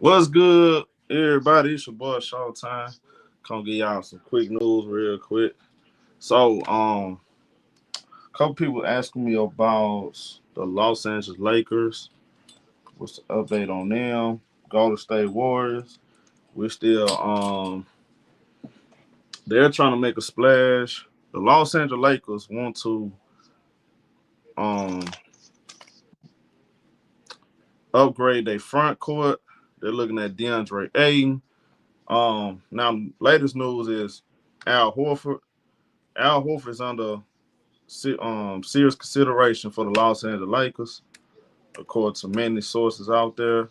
What's good, everybody? It's your boy Showtime. Come get y'all some quick news real quick. So, a couple people asking me about the Los Angeles Lakers. What's the update on them? Golden State Warriors. We're still they're trying to make a splash. The Los Angeles Lakers want to um upgrade their front court. They're looking at DeAndre Ayton. Now latest news is Al Horford. Al Horford is under serious consideration for the Los Angeles Lakers, according to many sources out there.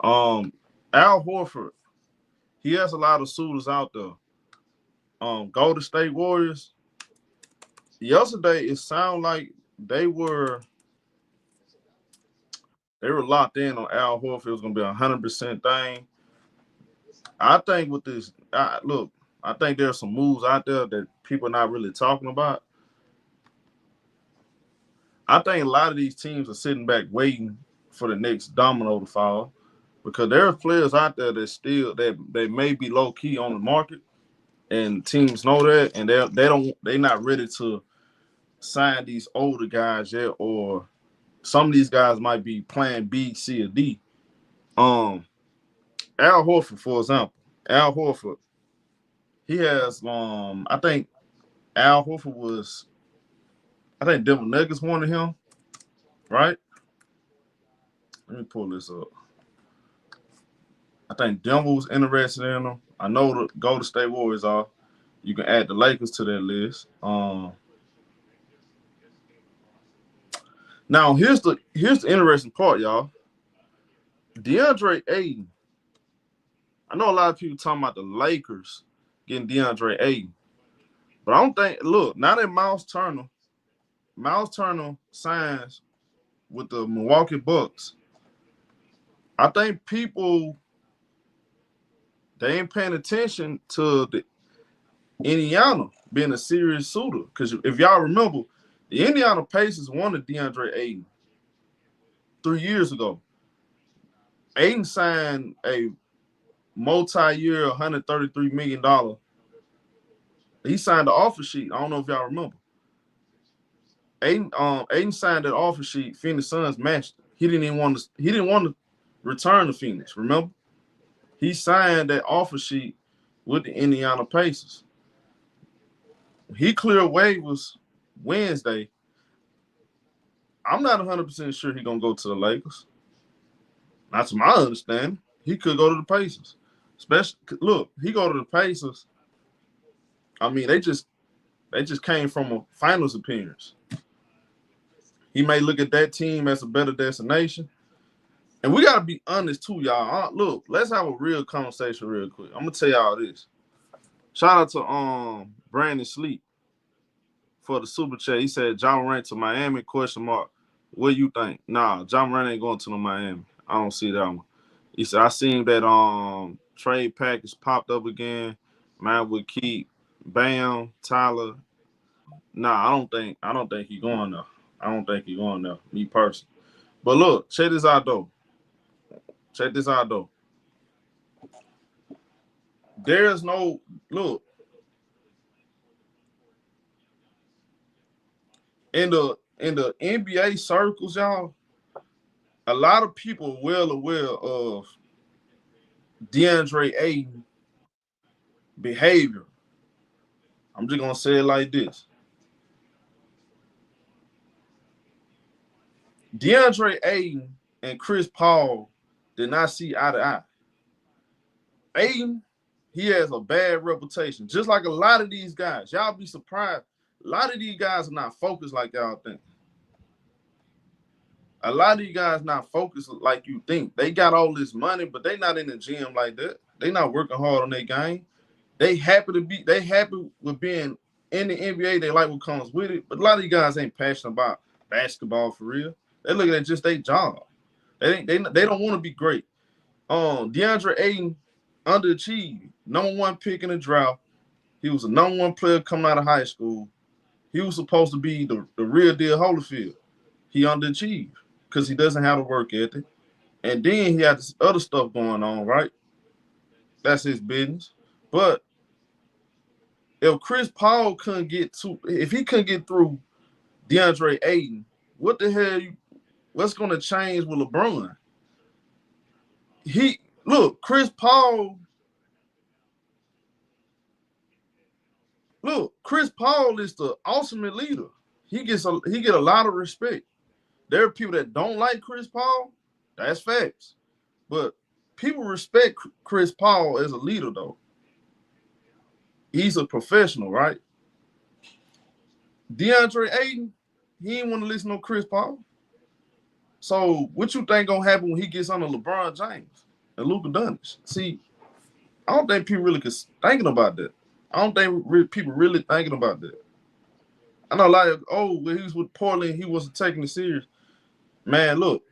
Um, Al Horford, he has a lot of suitors out there. Golden State Warriors. Yesterday, it sounded like they were they were locked in on Al Horford. It was going to be 100% thing. I think with this, look, I think there's some moves out there that people are not really talking about. I think a lot of these teams are sitting back waiting for the next domino to fall because there are players out there that still that they may be low key on the market, and teams know that, and they're not ready to sign these older guys yet, or some of these guys might be playing B, C, or D. Um, Al Horford, for example, Al Horford, he has I think Al Horford was I think Denver Nuggets wanted him, right? Let me pull this up. I think Denver was interested in him. I know the Golden State Warriors are. You can add the Lakers to that list. Now here's the interesting part, y'all. DeAndre Ayton. I know a lot of people talking about the Lakers getting DeAndre Ayton, but I don't think. Look, now that Miles Turner signs with the Milwaukee Bucks. I think people they ain't paying attention to the Indiana being a serious suitor. Because if y'all remember, the Indiana Pacers wanted DeAndre Ayton 3 years ago. Ayton signed a multi-year, $133 million. He signed the offer sheet. I don't know if y'all remember. Ayton signed that offer sheet. Phoenix Suns matched it. He didn't want to return to Phoenix. Remember, he signed that offer sheet with the Indiana Pacers. He cleared waivers Wednesday. I'm not 100% sure he's gonna go to the Lakers. Not to my understanding. He could go to the Pacers. Especially, look, he go to the Pacers. I mean, they just came from a finals appearance. He may look at that team as a better destination. And we gotta be honest too, y'all. Look, let's have a real conversation real quick. I'm gonna tell y'all this. Shout out to Brandon Sleep for the super chat. He said John Morant to Miami, question mark. What do you think? Nah, John Morant ain't going to no Miami. I don't see that one. He said I seen that trade package popped up again. Man would keep Bam, Tyler. Nah, I don't think he going there. I don't think he going there, me personally. But look, check this out though. There's no look in the NBA circles, y'all. A lot of people are well aware of DeAndre Ayton behavior. I'm just gonna say it like this. DeAndre Ayton and Chris Paul did not see eye to eye. Ayton, he has a bad reputation, just like a lot of these guys. Y'all be surprised. A lot of these guys are not focused like y'all think. A lot of these guys not focused like you think. They got all this money, but they not in the gym like that. They not working hard on their game. They happy with being in the NBA. They like what comes with it. But a lot of these guys ain't passionate about basketball for real. They looking at just their job. They don't want to be great. DeAndre Ayton underachieved. Number one pick in the draft. He was a number one player coming out of high school. He was supposed to be the real deal Holyfield. He underachieved because he doesn't have the work ethic. And then he had this other stuff going on, right? That's his business. But if Chris Paul if he couldn't get through DeAndre Ayton, what the hell? What's going to change with LeBron? Chris Paul. Chris Paul is the ultimate leader. He get a lot of respect. There are people that don't like Chris Paul. That's facts. But people respect Chris Paul as a leader, though. He's a professional, right? DeAndre Ayton, he ain't want to listen to Chris Paul. So what you think gonna happen when he gets under LeBron James and Luka Doncic? See, I don't think people really thinking about that. I don't think people really thinking about that. I know a lot of, when he was with Portland, he wasn't taking it serious. Man, look,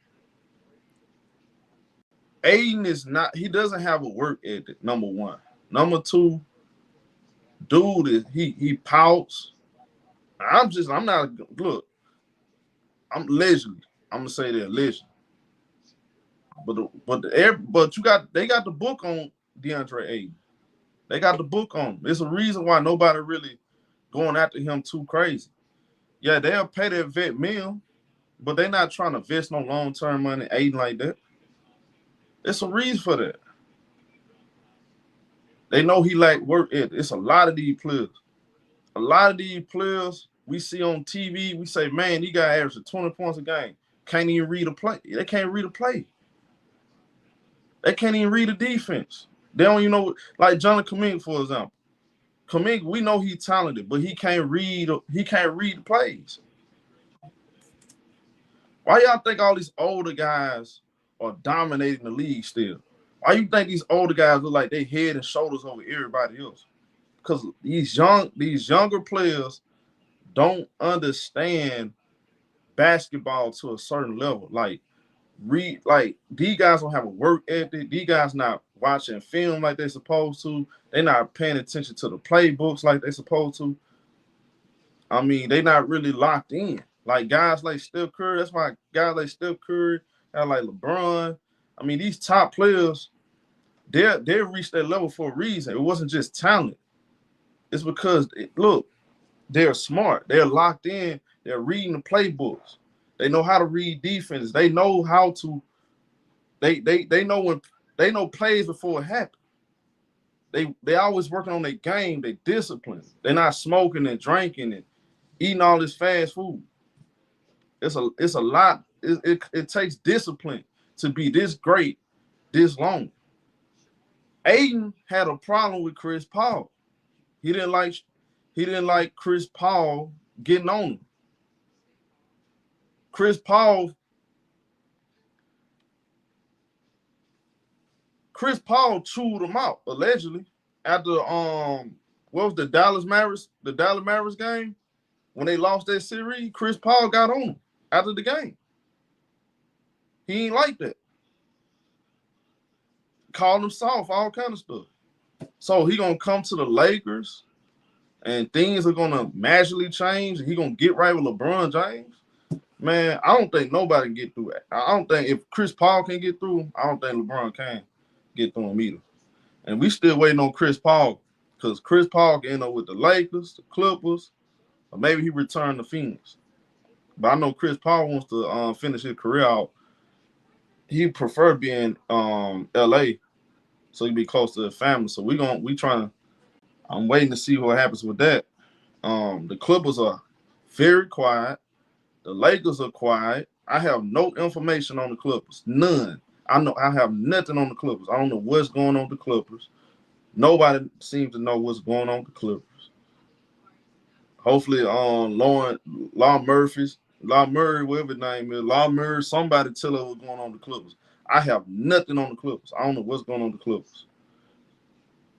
Aiden he doesn't have a work ethic, number one. Number two, dude, he pouts. I'm allegedly. I'm gonna say that allegedly. But they got the book on DeAndre Ayton. They got the book on him. There's a reason why nobody really going after him too crazy. Yeah, they'll pay their vet meal, but they're not trying to invest no long-term money Ayton like that. There's a reason for that. They know he like work ethic. It's a lot of these players. A lot of these players we see on TV, we say, man, these guys average 20 points a game. Can't even read a play. They can't read a play. They can't even read a defense. They don't even know, like Jonathan Kuminga, for example. Kuminga, we know he's talented, but he can't read the plays. Why y'all think all these older guys are dominating the league still? Why you think these older guys look like they head and shoulders over everybody else? Because these younger players don't understand basketball to a certain level. Like these guys don't have a work ethic. These guys not watching film like they're supposed to. They're not paying attention to the playbooks like they're supposed to. I mean, they're not really locked in. Like guys like Steph Curry, that's why guys like Steph Curry, guys like LeBron. I mean, these top players, they reached that level for a reason. It wasn't just talent. It's because they're smart. They're locked in. They're reading the playbooks. They know how to read defense. They know how to. They know plays before it happens. They always working on their game. They discipline. They're not smoking and drinking and eating all this fast food. It's a lot. It takes discipline to be this great, this long. Aiden had a problem with Chris Paul. He didn't like Chris Paul getting on him. Chris Paul chewed him out, allegedly, after what was the Dallas Mavericks game? When they lost that series, Chris Paul got on him after the game. He ain't like that. Called him soft, all kind of stuff. So he gonna come to the Lakers and things are gonna magically change and he gonna get right with LeBron James. Man, I don't think nobody can get through it. I don't think if Chris Paul can get through him, I don't think LeBron can get through him either. And we still waiting on Chris Paul because Chris Paul can end up with the Lakers, the Clippers, or maybe he returned to Phoenix. But I know Chris Paul wants to finish his career out. He prefer being LA so he be close to the family. So I'm waiting to see what happens with that. The Clippers are very quiet. The Lakers are quiet. I have no information on the Clippers. None. I have nothing on the Clippers. I don't know what's going on with the Clippers. Nobody seems to know what's going on with the Clippers. Hopefully, Law Murray, whatever his name is, Law Murray, somebody tell her what's going on with the Clippers. I have nothing on the Clippers. I don't know what's going on with the Clippers.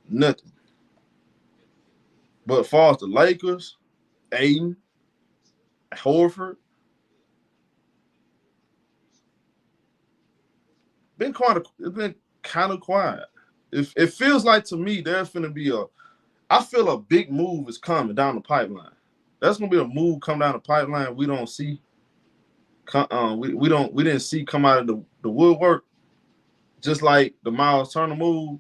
Nothing. But as far as the Lakers, Aiden, Horford, it's been kind of quiet. It feels like to me there's going to be I feel a big move is coming down the pipeline. That's going to be a move come down the pipeline we don't see. We didn't see come out of the woodwork. just like the Miles Turner move.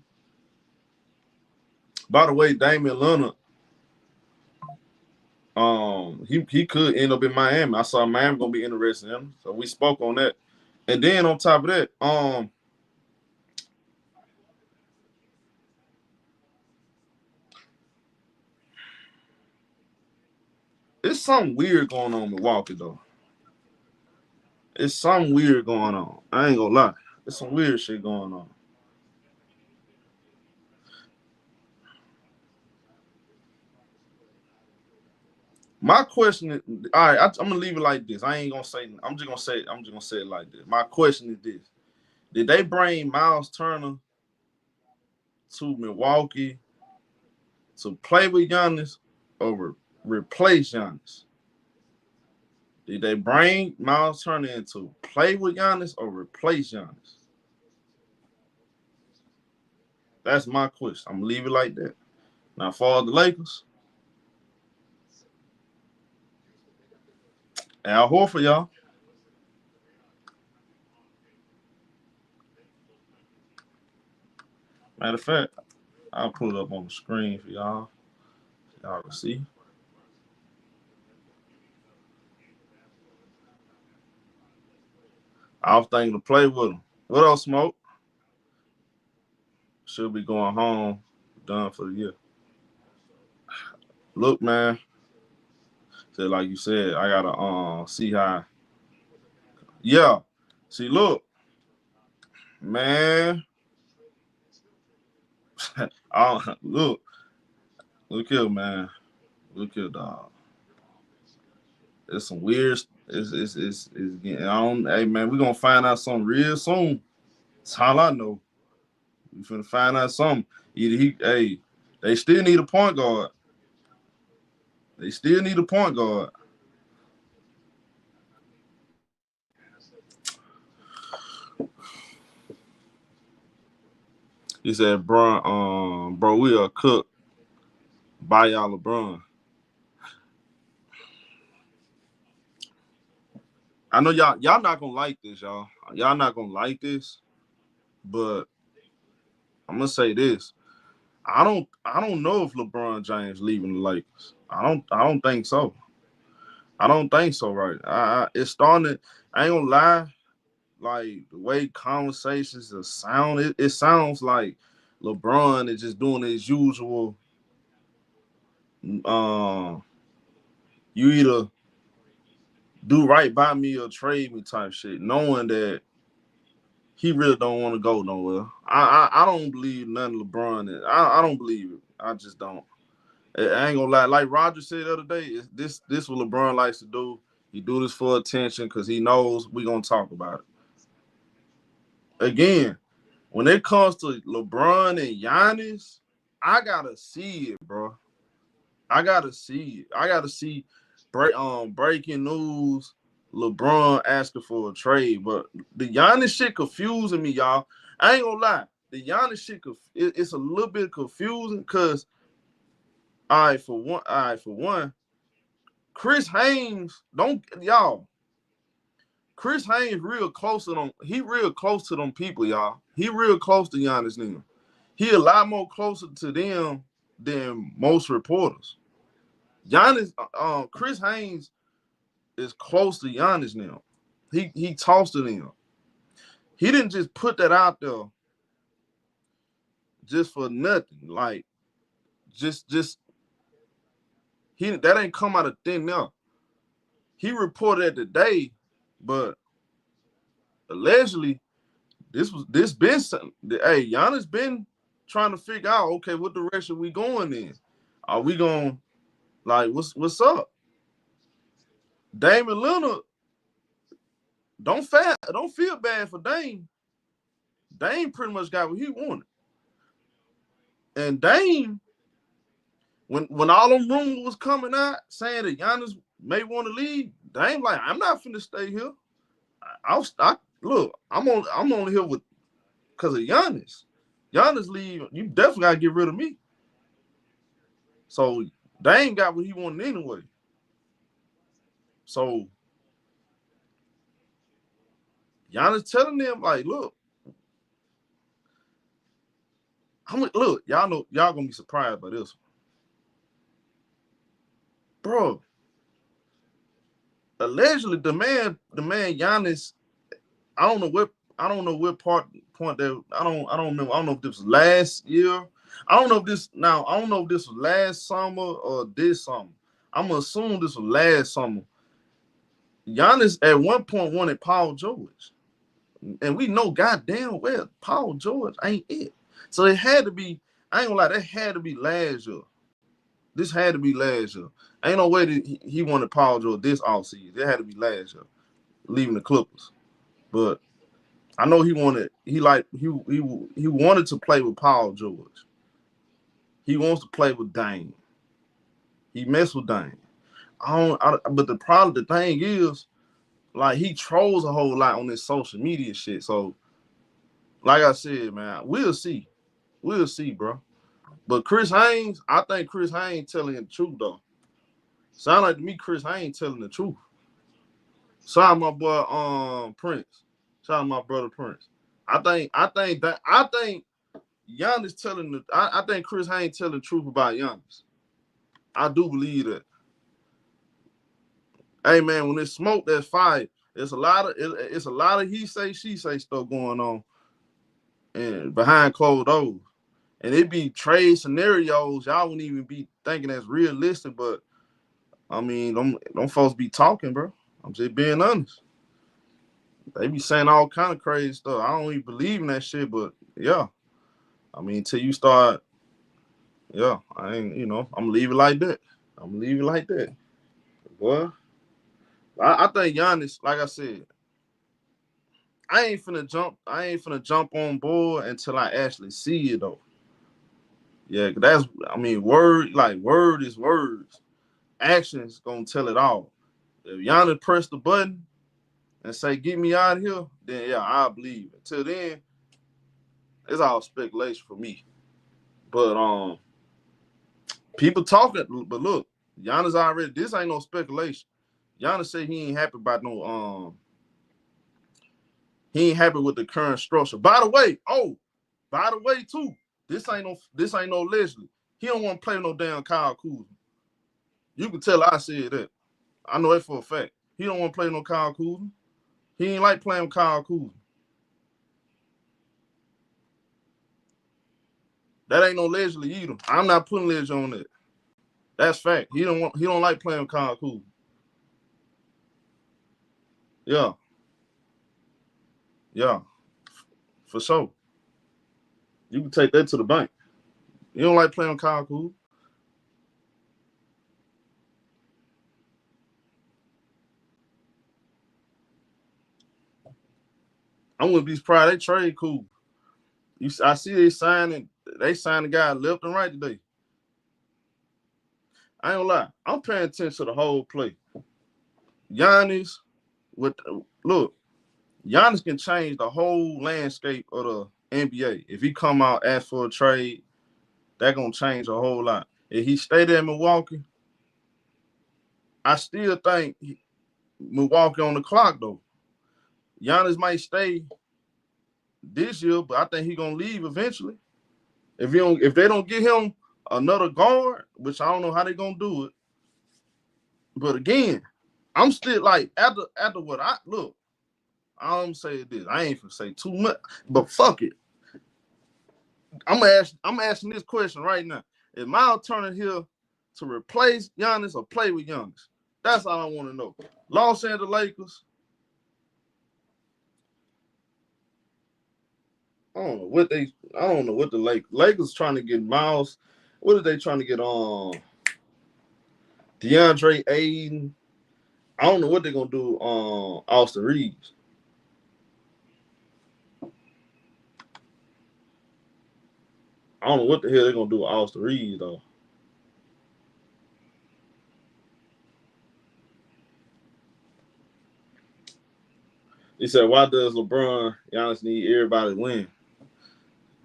By the way, Damian Lillard, he could end up in Miami. I saw Miami gonna be interested in him, so we spoke on that. And then on top of that, it's something weird going on in Milwaukee though. It's something weird going on. I ain't gonna lie. There's some weird shit going on. My question is, all right, I'm gonna leave it like this. I ain't gonna say. I'm just gonna say it like this. My question is this: did they bring Miles Turner to Milwaukee to play with Giannis or replace Giannis? Did they bring Miles Turner in to play with Giannis or replace Giannis? That's my question. I'm gonna leave it like that. Now, for the Lakers, Al Horford, y'all. Matter of fact, I'll put it up on the screen for y'all. Y'all can see. I was thinking to play with him. What else, Smoke? Should be going home, done for the year. Look, man. So like you said, I gotta see how. Yeah. See, look, man. Look here, man. Look here, dog. It's some weird. It's getting. I don't. Hey, man, we gonna find out something real soon. That's all I know. We finna find out something. Either they still need a point guard. They still need a point guard. He said, bro, we are cooked. Buy y'all LeBron. I know y'all not gonna like this, y'all. Y'all not gonna like this, but I'm gonna say this. I don't know if LeBron James leaving the Lakers. I don't think so. I don't think so, right? It's starting to, I ain't gonna lie, like the way conversations are sound, it sounds like LeBron is just doing his usual you either do right by me or trade me type shit, knowing that he really don't want to go nowhere. I don't believe nothing LeBron is. I don't believe it. I just don't. I ain't gonna lie. Like Roger said the other day, this what LeBron likes to do. He do this for attention because he knows we gonna talk about it. Again, when it comes to LeBron and Giannis, I gotta see it, bro. I gotta see it. I gotta see breaking news. LeBron asking for a trade, but the Giannis shit confusing me, y'all. I ain't gonna lie. The Giannis shit, it's a little bit confusing because, all right, for one, Chris Haynes, don't y'all. Chris Haynes real close to them. He real close to them people, y'all. He real close to Giannis now. He a lot more closer to them than most reporters. Giannis, Chris Haynes is close to Giannis now. He talks to them. He didn't just put that out there just for nothing. Like just he that ain't come out of thin air. He reported it today, but allegedly this been something. Hey, Giannis been trying to figure out, okay, what direction we going in? Are we going like what's up? Damian Lillard, don't feel bad for Dame. Dame pretty much got what he wanted. And Dame, when all them rumors was coming out saying that Giannis may want to leave, Dame like, I'm not finna stay here. Look, I'm only here with because of Giannis. Giannis leave, you definitely gotta get rid of me. So Dame got what he wanted anyway. So Giannis telling them like, look, Look, y'all know y'all gonna be surprised by this one. Bro, allegedly the man Giannis, I don't know what point that I don't remember. I don't know if this was last year. I don't know if this was last summer or this summer. I'm gonna assume this was last summer. Giannis at one point wanted Paul George. And we know goddamn well Paul George ain't it. So it had to be, I ain't gonna lie, that had to be last year. This had to be last year. Ain't no way that he wanted Paul George this offseason. It had to be last year, leaving the Clippers. But I know he wanted to play with Paul George. He wants to play with Dame. He messed with Dame. But the thing is, like, he trolls a whole lot on this social media shit. So, like I said, man, we'll see. We'll see, bro. But Chris Haynes, I think Chris Haynes telling the truth, though. Sound like to me, Chris Haynes telling the truth. Shout out my boy Prince. Shout out my brother Prince. I think Giannis telling I think Chris Haynes telling the truth about Giannis. I do believe that. Hey man, when it's smoke, there's fire. It's a lot of he say, she say stuff going on and behind closed doors. And it be trade scenarios y'all wouldn't even be thinking that's realistic, but I mean, them folks be talking, bro. I'm just being honest. They be saying all kind of crazy stuff. I don't even believe in that shit, but yeah. I mean, till you start, yeah, I'm gonna leave it like that. I'm gonna leave it like that. Boy, I think Giannis, like I said, I ain't finna jump on board until I actually see it though. Yeah, word is words. Actions gonna tell it all. If Giannis press the button and say, get me out of here, then yeah, I believe it. Till then, it's all speculation for me. But people talking, but look, Giannis already, this ain't no speculation. Giannis said he ain't happy about he ain't happy with the current structure. By the way, too, this ain't no Leslie. He don't want to play no damn Kyle Kuzma. You can tell I said that. I know it for a fact. He don't want to play no Kyle Kuzma. He ain't like playing with Kyle Kuzma. That ain't no Leslie either. I'm not putting Leslie on that. That's fact. He don't like playing with Kyle Kuzma. Yeah. Yeah. For sure. You can take that to the bank. You don't like playing with Kyle Kuzma. I wouldn't be surprised. They trade cool. I see they signed the guy left and right today. I ain't gonna lie. I'm paying attention to the whole play. Giannis, Giannis can change the whole landscape of the NBA. If he come out, ask for a trade, that gonna change a whole lot. If he stay there in Milwaukee, I still think Milwaukee on the clock though. Giannis might stay this year, but I think he gonna leave eventually. If they don't get him another guard, which I don't know how they gonna do it. But again, I'm still like after what I look. I'm saying this. I ain't gonna say too much, but fuck it. I'm asking this question right now. Is my alternative here to replace Giannis or play with Giannis? That's all I want to know. Los Angeles Lakers. I don't know what the Lakers trying to get Miles. What are they trying to get on? DeAndre Ayton. I don't know what they're gonna do on Austin Reeves. I don't know what the hell they're gonna do with Austin Reeves though. He said, "Why does LeBron Giannis need everybody to win?"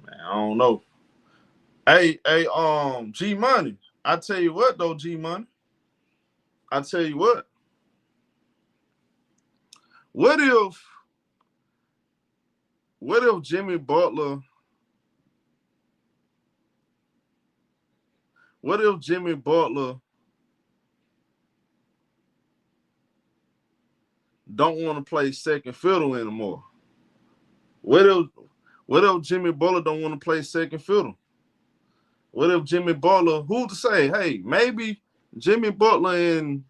Man, I don't know. Hey, G Money. I tell you what though, G Money. I tell you what. What if Jimmy Butler What if Jimmy Butler don't want to play second fiddle anymore? What if Jimmy Butler don't want to play second fiddle? What if Jimmy Butler, who to say, hey, maybe Jimmy Butler and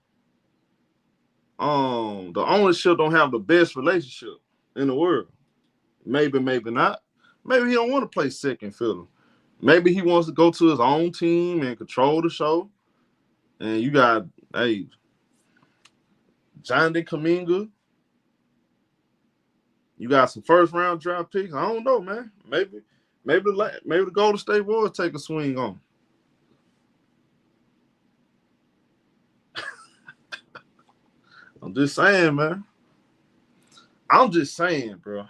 the ownership don't have the best relationship in the world. Maybe, maybe not. Maybe he don't want to play second fiddle. Maybe he wants to go to his own team and control the show. And you got, hey, Jonathan Kuminga. You got some first round draft picks. I don't know, man. Maybe the Golden State Warriors take a swing on. I'm just saying, man. I'm just saying, bro.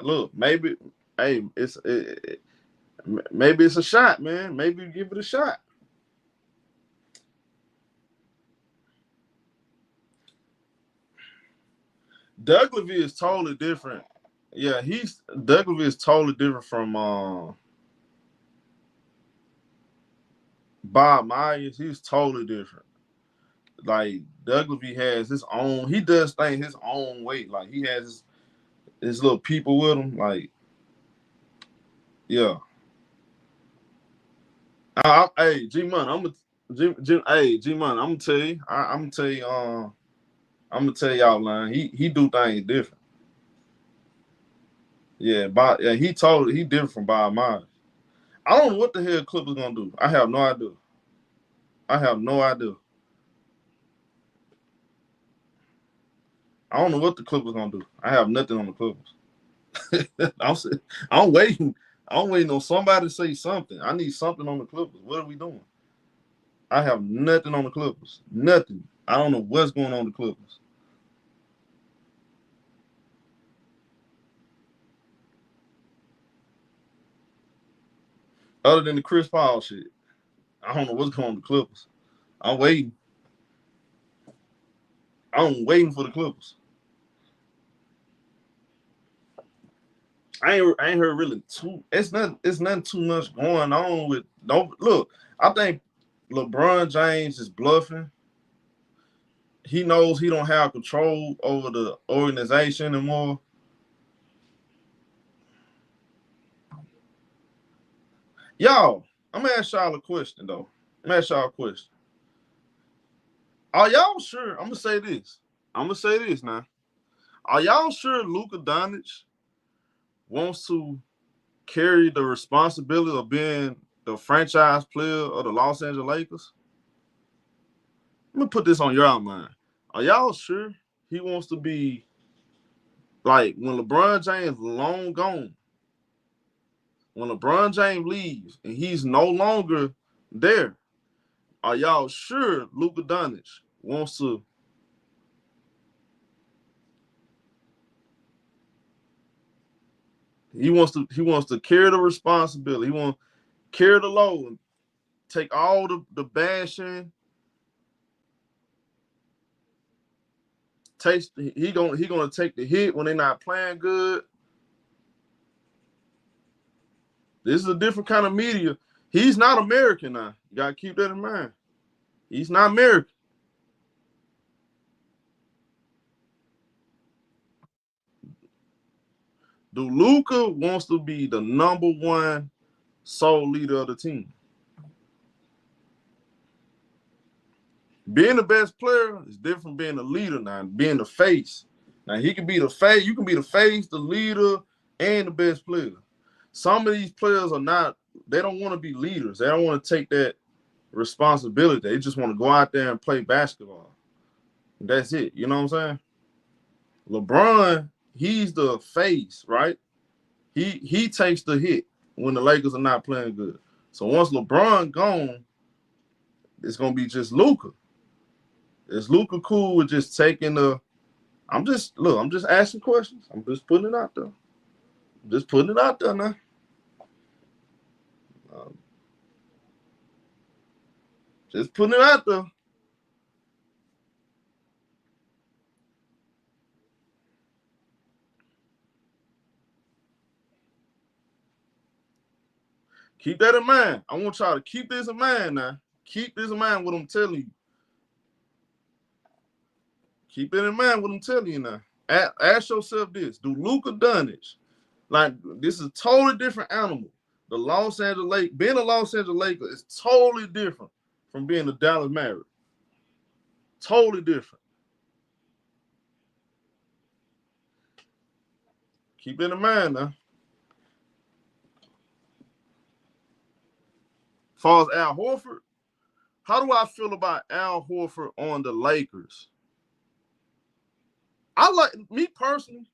Look, maybe, hey, maybe it's a shot, man. Maybe give it a shot. Doug Levy is totally different. Yeah, Doug Levy is totally different from Bob Myers. He's totally different. Like Doug Levy has his own. He does things his own way. Like he has his little people with him. Like, yeah. Hey, G Money, hey, G Money, I'm gonna tell you. I'm gonna tell you. I'm gonna tell y'all, man. He do things different. Yeah, he different from Bob Myers. I don't know what the hell Clippers gonna do. I have no idea. I have no idea. I don't know what the Clippers gonna do. I have nothing on the Clippers. I'm waiting. I'm waiting on somebody to say something. I need something on the Clippers. What are we doing? I have nothing on the Clippers. Nothing. I don't know what's going on with the Clippers. Other than the Chris Paul shit, I don't know what's going on with the Clippers. I'm waiting. I'm waiting for the Clippers. I ain't heard really too. It's nothing too much going on with. Don't look. I think LeBron James is bluffing. He knows he don't have control over the organization anymore. Y'all, I'm gonna ask y'all a question though. I'm gonna ask y'all a question. Are y'all sure? I'm gonna say this. Now. Are y'all sure Luka Doncic wants to carry the responsibility of being the franchise player of the Los Angeles Lakers? Let me put this on y'all mind. Are y'all sure he wants to be like when LeBron James long gone? When LeBron James leaves and he's no longer there, are y'all sure Luka Doncic wants to? He wants to carry the responsibility. He wants to carry the load and take all the bashing. He gonna take the hit when they're not playing good. This is a different kind of media. He's not American now. You gotta keep that in mind. He's not American. Do Luka wants to be the number one sole leader of the team? Being the best player is different from being the leader now, being the face. Now he can be the face, you can be the face, the leader, and the best player. Some of these players are not, they don't want to be leaders. They don't want to take that responsibility. They just want to go out there and play basketball. That's it. You know what I'm saying? LeBron, he's the face, right? He takes the hit when the Lakers are not playing good. So once LeBron gone, it's gonna be just Luka. Is Luka cool with just taking the? I'm just asking questions. I'm just putting it out there. Just putting it out there now. Just putting it out there. Keep that in mind. I want y'all to keep this in mind now. Keep this in mind what I'm telling you. Keep it in mind what I'm telling you now. Ask yourself this. Do Luka Doncic, like this is a totally different animal. The Los Angeles Lakers, being a Los Angeles Laker is totally different from being a Dallas Maverick. Totally different. Keep it in mind now. As far as Al Horford, how do I feel about Al Horford on the Lakers? Me personally,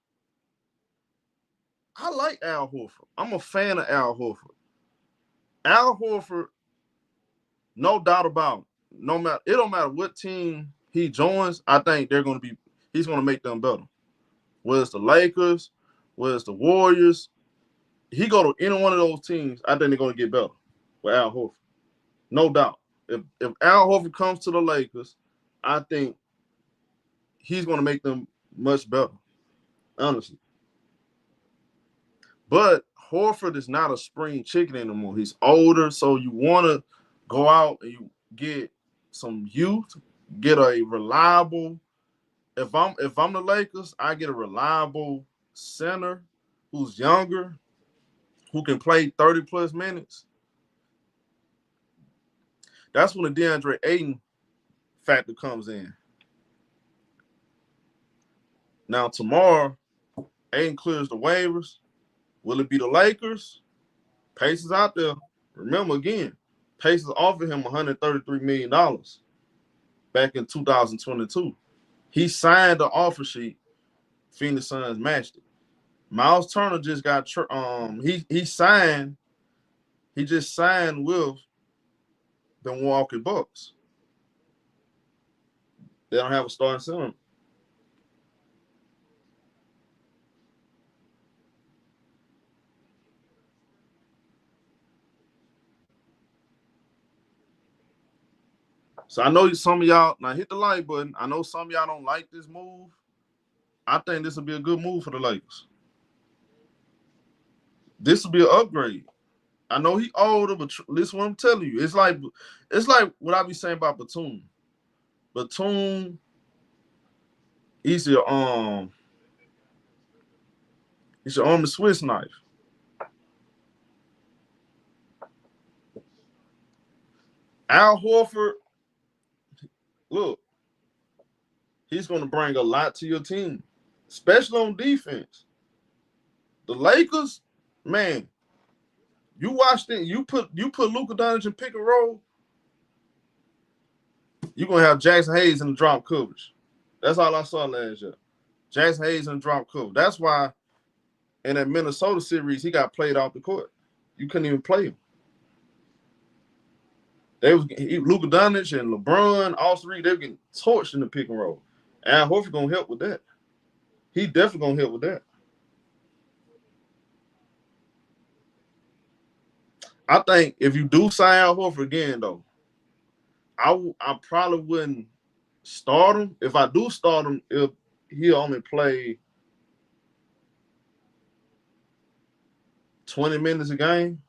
I like Al Horford. I'm a fan of Al Horford. Al Horford, no doubt about it. It don't matter what team he joins, I think he's gonna make them better. Whether it's the Lakers, whether it's the Warriors, he go to any one of those teams, I think they're gonna get better with Al Horford. No doubt. If Al Horford comes to the Lakers, I think he's gonna make them much better. Honestly. But Horford is not a spring chicken anymore. He's older, so you want to go out and you get some youth, get a reliable. If I'm the Lakers, I get a reliable center who's younger, who can play 30-plus minutes. That's when the DeAndre Ayton factor comes in. Now, tomorrow, Ayton clears the waivers. Will it be the Lakers? Pacers out there. Remember, again, Pacers offered him $133 million back in 2022. He signed the offer sheet. Phoenix Suns matched it. Miles Turner just got he just signed with the Milwaukee Bucks. They don't have a starting center. So I know some of y'all, now hit the like button. I know some of y'all don't like this move. I think this will be a good move for the Lakers. This will be an upgrade. I know he older, but listen what I'm telling you. It's like what I be saying about Batum. Batum, he's your arm the Swiss knife. Al Horford, look, he's going to bring a lot to your team, especially on defense. The Lakers, man, you watched it. You put Luka Doncic in pick and roll, you're going to have Jackson Hayes in the drop coverage. That's all I saw last year. Jackson Hayes in the drop coverage. That's why in that Minnesota series, he got played off the court. You couldn't even play him. Luka Doncic and LeBron, all three, they were getting torched in the pick and roll. Al Horford going to help with that. He definitely going to help with that. I think if you do sign Al Horford again, though, I probably wouldn't start him. If I do start him, if he'll only play 20 minutes a game.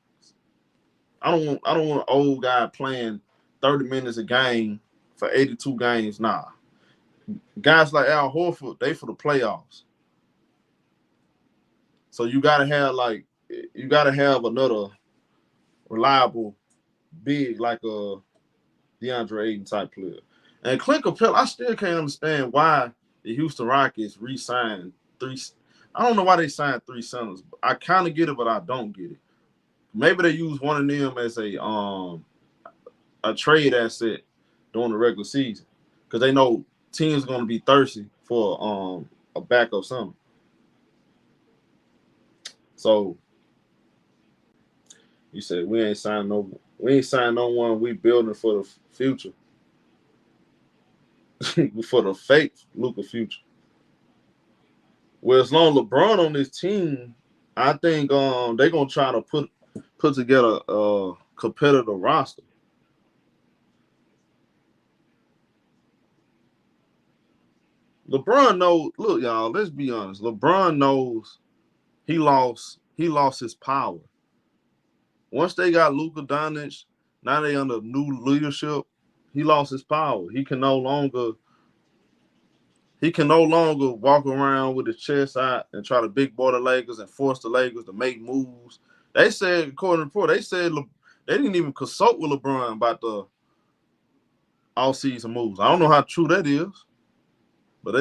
I don't want an old guy playing 30 minutes a game for 82 games. Nah. Guys like Al Horford, they for the playoffs. So you gotta have another reliable big like a DeAndre Ayton type player. And Clint Capella, I still can't understand why the Houston Rockets re-signed three. I don't know why they signed three centers. I kind of get it, but I don't get it. Maybe they use one of them as a trade asset during the regular season because they know teams are going to be thirsty for a backup center. So you said we ain't signing no one. We building for the future, for the fake Luka future. Well, as long as LeBron on this team, I think they're gonna try to put together a competitive roster. LeBron knows. Look, y'all. Let's be honest. LeBron knows he lost his power. Once they got Luka Doncic, Now they under new leadership. He lost his power. He can no longer walk around with his chest out and try to big boy the Lakers and force the Lakers to make moves. They said, according to the report, they said they didn't even consult with LeBron about the all-season moves. I don't know how true that is, but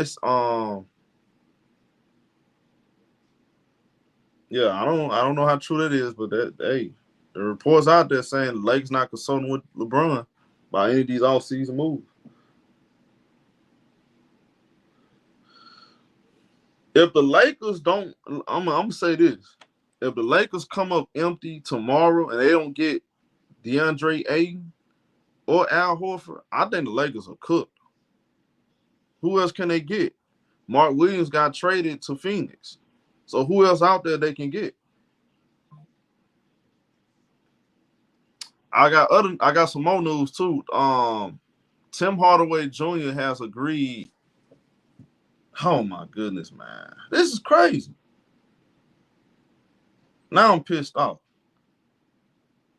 yeah, I don't know how true that is, but the reports out there saying the Lakers not consulting with LeBron about any of these all-season moves. If the Lakers don't, I'm gonna say this: if the Lakers come up empty tomorrow and they don't get DeAndre Ayton or Al Horford, I think the Lakers are cooked. Who else can they get? Mark Williams got traded to Phoenix, so who else out there they can get? I got some more news too. Tim Hardaway Jr. has agreed. Oh my goodness, man. This is crazy. Now I'm pissed off.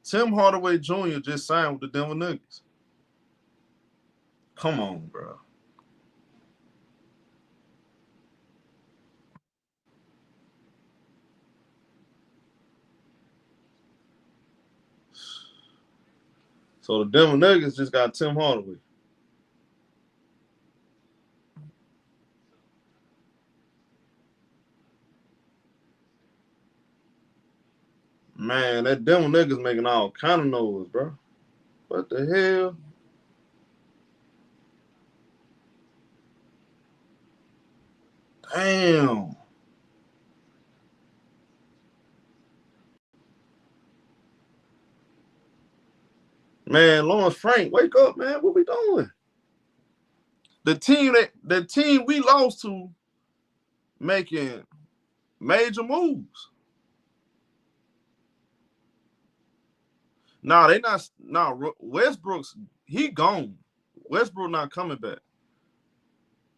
Tim Hardaway Jr. just signed with the Denver Nuggets. Come on, bro. So the Denver Nuggets just got Tim Hardaway. Man, that Denver Nuggets making all kind of noise, bro. What the hell? Damn. Man, Lawrence Frank, wake up, man. What we doing? The team we lost to making major moves. Nah, they not. Nah, Westbrook's he gone. Westbrook not coming back.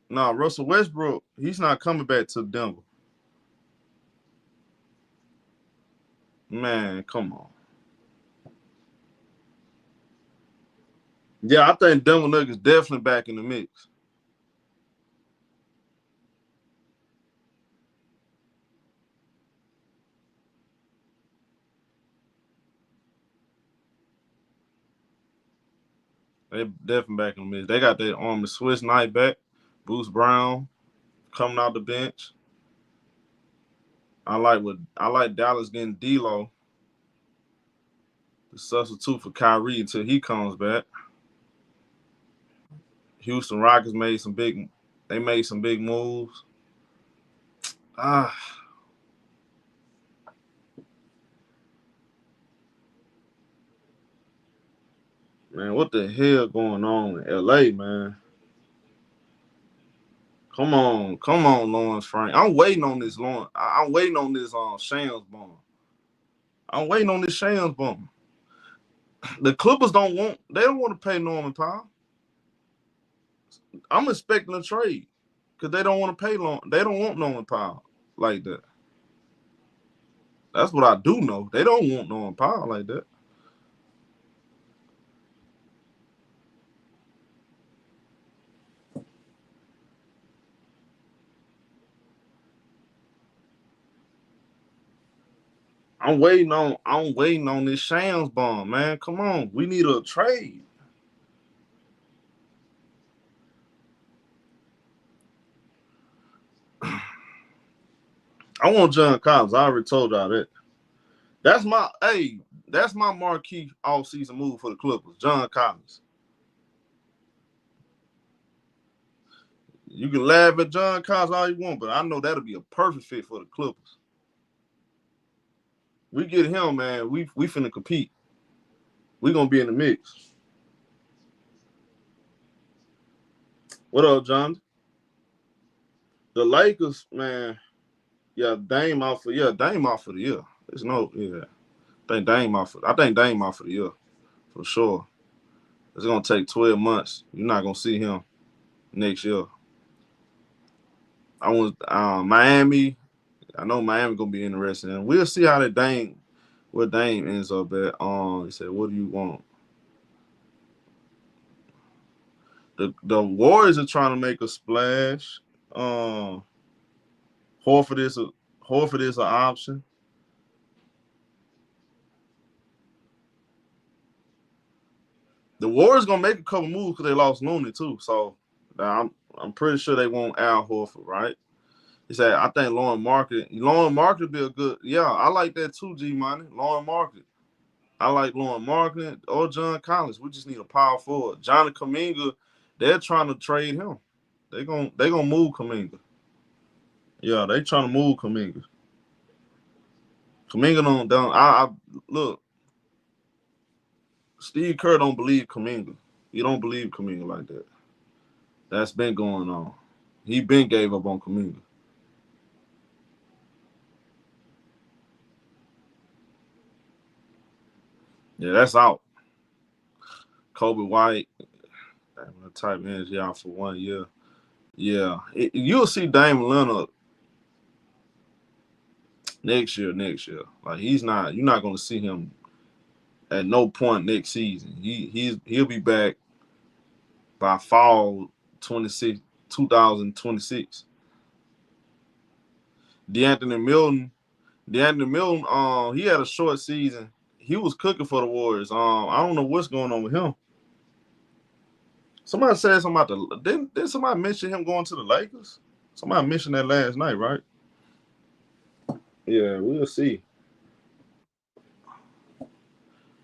Nah, Russell Westbrook, he's not coming back to Denver. Man, come on. Yeah, I think Denver Nuggets definitely back in the mix. They definitely back in the mix. They got their arm Swiss Knight back. Bruce Brown coming out the bench. I like Dallas getting D'Lo, the substitute for Kyrie until he comes back. Houston Rockets made some big moves. Ah, man, what the hell going on in LA, man? Come on, Lawrence Frank. I'm waiting on this Lawrence. I'm waiting on this Shams bomb. I'm waiting on this Shams bomb. The Clippers don't want to pay Norman Powell. I'm expecting a trade because they don't want to pay They don't want Norman Powell like that. That's what I do know. They don't want Norman Powell like that. I'm waiting on this Shams bomb, man. Come on. We need a trade. I want John Collins. I already told y'all that. That's my marquee all-season move for the Clippers. John Collins. You can laugh at John Collins all you want, but I know that'll be a perfect fit for the Clippers. We get him, man. We finna compete. We gonna be in the mix. What up, John? The Lakers, man. Yeah, Dame out for the year. There's no I think Dame out for the year for sure. It's gonna take 12 months. You're not gonna see him next year. I want Miami. I know Miami gonna be interested in. We'll see how where Dame ends up at. He said, "What do you want?" The Warriors are trying to make a splash. Horford is an option. The Warriors gonna make a couple moves because they lost Looney too. So I'm pretty sure they want Al Horford, right? He said I think Lauren Market be a good. Yeah, I like that too. G Money, Lauren Market. I like Lauren Market or John Collins. We just need a power forward. Johnny Kuminga, they're trying to trade him. They gonna move Kuminga. Yeah, they trying to move Kuminga. Kuminga don't. I look. Steve Kerr don't believe Kuminga. He don't believe Kuminga like that. That's been going on. He been gave up on Kuminga. Yeah, that's out. Kobe White, type energy out for 1 year. Yeah, you'll see Dame Leonard next year. Like you're not going to see him at no point next season. He'll be back by fall 2026. DeAnthony Milton, he had a short season. He was cooking for the Warriors. I don't know what's going on with him. Somebody said something about didn't somebody mention him going to the Lakers? Somebody mentioned that last night, right? Yeah, we'll see.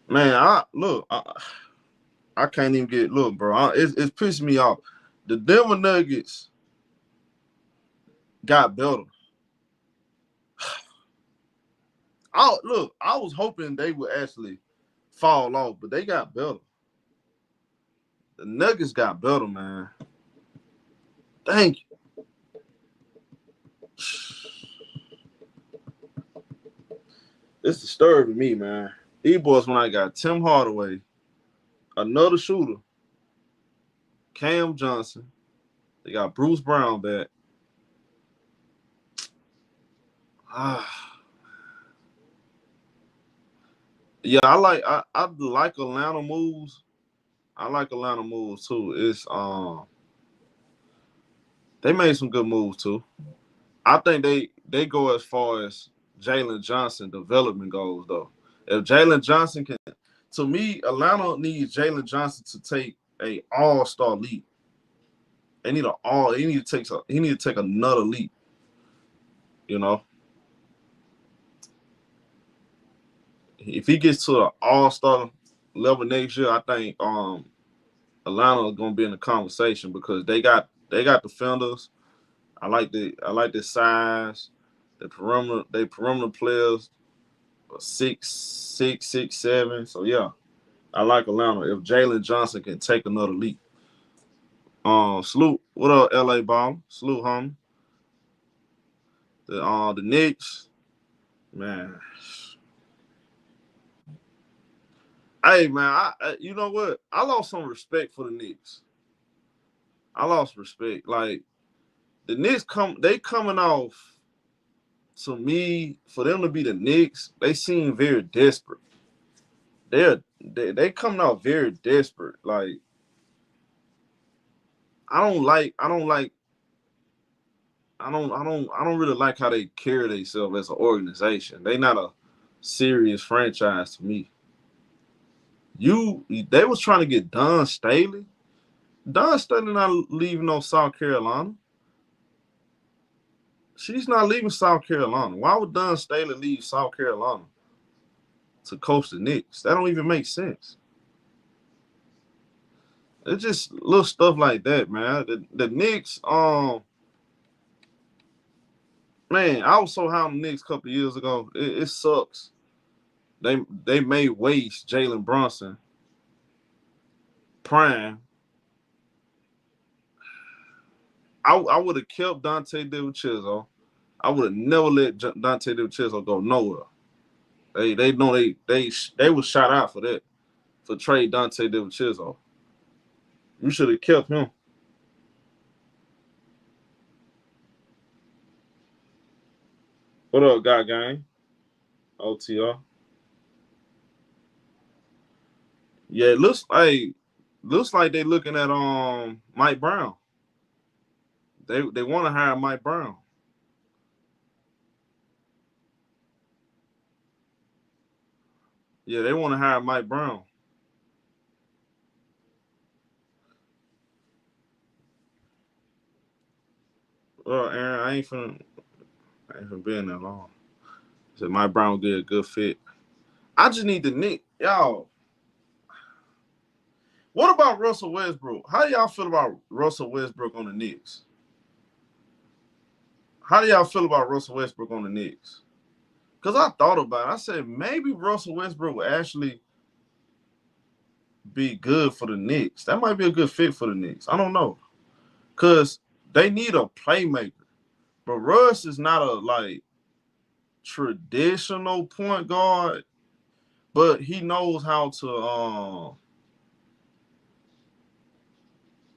Man, I can't even look, bro. It's pissing me off. The Denver Nuggets got better. I was hoping they would actually fall off, but they got better. The Nuggets got better, man. Thank you. It's disturbing me, man. These boys, when I got Tim Hardaway, another shooter, Cam Johnson, they got Bruce Brown back. Yeah, I like Atlanta moves. I like Atlanta moves too. It's they made some good moves too. I think they go as far as Jalen Johnson development goes though. If Jalen Johnson can, to me, Atlanta needs Jalen Johnson to take a all-star leap. They need he need to take another leap. You know, if he gets to an all-star level next year, I think Atlanta is gonna be in the conversation because they got defenders. I like the size. The perimeter players are 6'7". So yeah, I like Atlanta. If Jalen Johnson can take another leap. Salute. What up, LA Bomb? Salute, homie. The Knicks, man. Hey man, you know what? I lost some respect for the Knicks. I lost respect. Like the Knicks coming off to me, for them to be the Knicks, they seem very desperate. They coming out very desperate. Like I don't really like how they carry themselves as an organization. They not a serious franchise to me. They was trying to get Don Staley. Don Staley not leaving no South Carolina. She's not leaving South Carolina. Why would Don Staley leave South Carolina to coach the Knicks? That don't even make sense. It's just little stuff like that, man. The Knicks, man, I was so high on the Knicks a couple of years ago. It sucks. They may waste Jalen Brunson prime. I would have kept Dante DiVincenzo. I would have never let Dante DiVincenzo go nowhere. They know they was shot out for that, for trade Dante DiVincenzo. You should have kept him. What up, guy gang? OTR. Yeah, it looks like looks like they looking at Mike Brown. They want to hire Mike Brown. Yeah, they want to hire Mike Brown. Well, Aaron, I ain't finna be in that long. Said Mike Brown would get a good fit. I just need the Knicks. Y'all, what about Russell Westbrook? How do y'all feel about Russell Westbrook on the Knicks? How do y'all feel about Russell Westbrook on the Knicks? Because I thought about it. I said maybe Russell Westbrook will actually be good for the Knicks. That might be a good fit for the Knicks. I don't know. Because they need a playmaker. But Russ is not a, like, traditional point guard, but he knows how to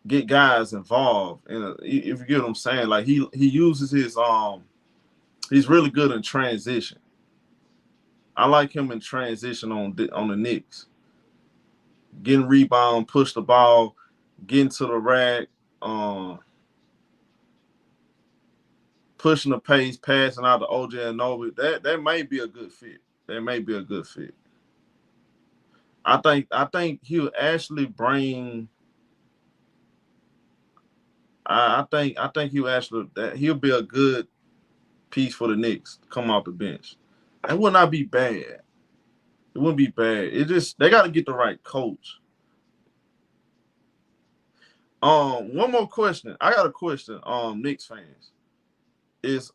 get guys involved. And if you get what I'm saying, like he uses his he's really good in transition. I like him in transition on the Knicks. Getting rebound, push the ball, getting to the rack, pushing the pace, passing out to OJ Anunoby. That may be a good fit. That may be a good fit. I think he'll actually bring. I think he'll be a good piece for the Knicks. Come off the bench. That would not be bad. It wouldn't be bad. It just they got to get the right coach. One more question. I got a question. Knicks fans, is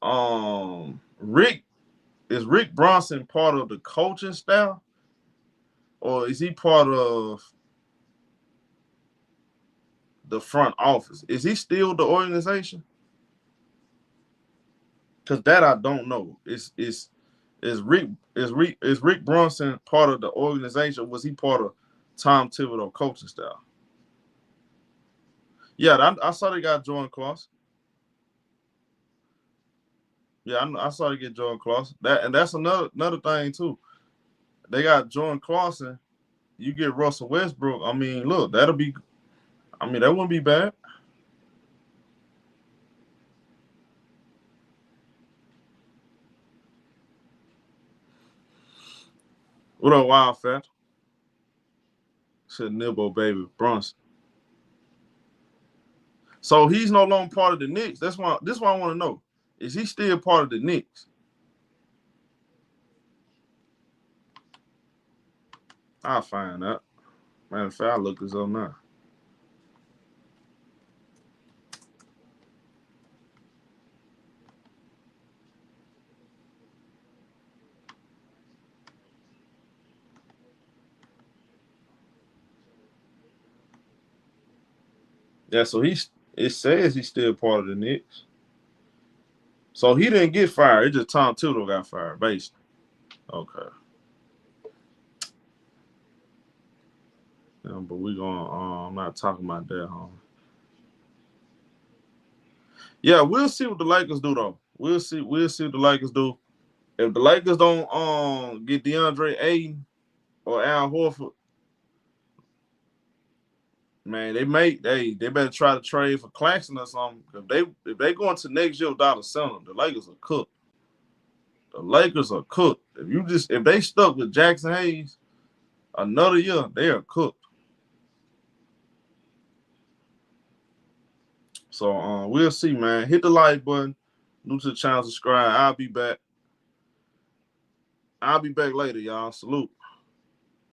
Rick Bronson part of the coaching staff, or is he part of the front office? Is he still the organization? Because that I don't know. Is Rick Bronson part of the organization? Was he part of Tom Thibodeau coaching staff? Yeah, I saw they got Jordan Clarkson. Yeah, I saw they get Jordan Clarkson. That's another thing too. They got Jordan Clarkson. You get Russell Westbrook. I mean, look, that'll be. I mean, that wouldn't be bad. What up, Wild Fat? Said Nibbo, baby, Bronson. So he's no longer part of the Knicks. This why I want to know. Is he still part of the Knicks? I'll find out. Matter of fact, I'll look this up now. Yeah, so it says he's still part of the Knicks. So he didn't get fired. It's just Tom Thibodeau got fired, basically. Okay. Yeah, but we going I'm not talking about that, homie. Yeah, we'll see what the Lakers do though. We'll see what the Lakers do. If the Lakers don't get DeAndre Ayton or Al Horford, man, they better try to trade for Claxton or something. If they go into next year without a center, the Lakers are cooked. The Lakers are cooked. If they stuck with Jackson Hayes another year, they are cooked. So we'll see, man. Hit the like button. New to the channel, subscribe. I'll be back. I'll be back later, y'all. Salute.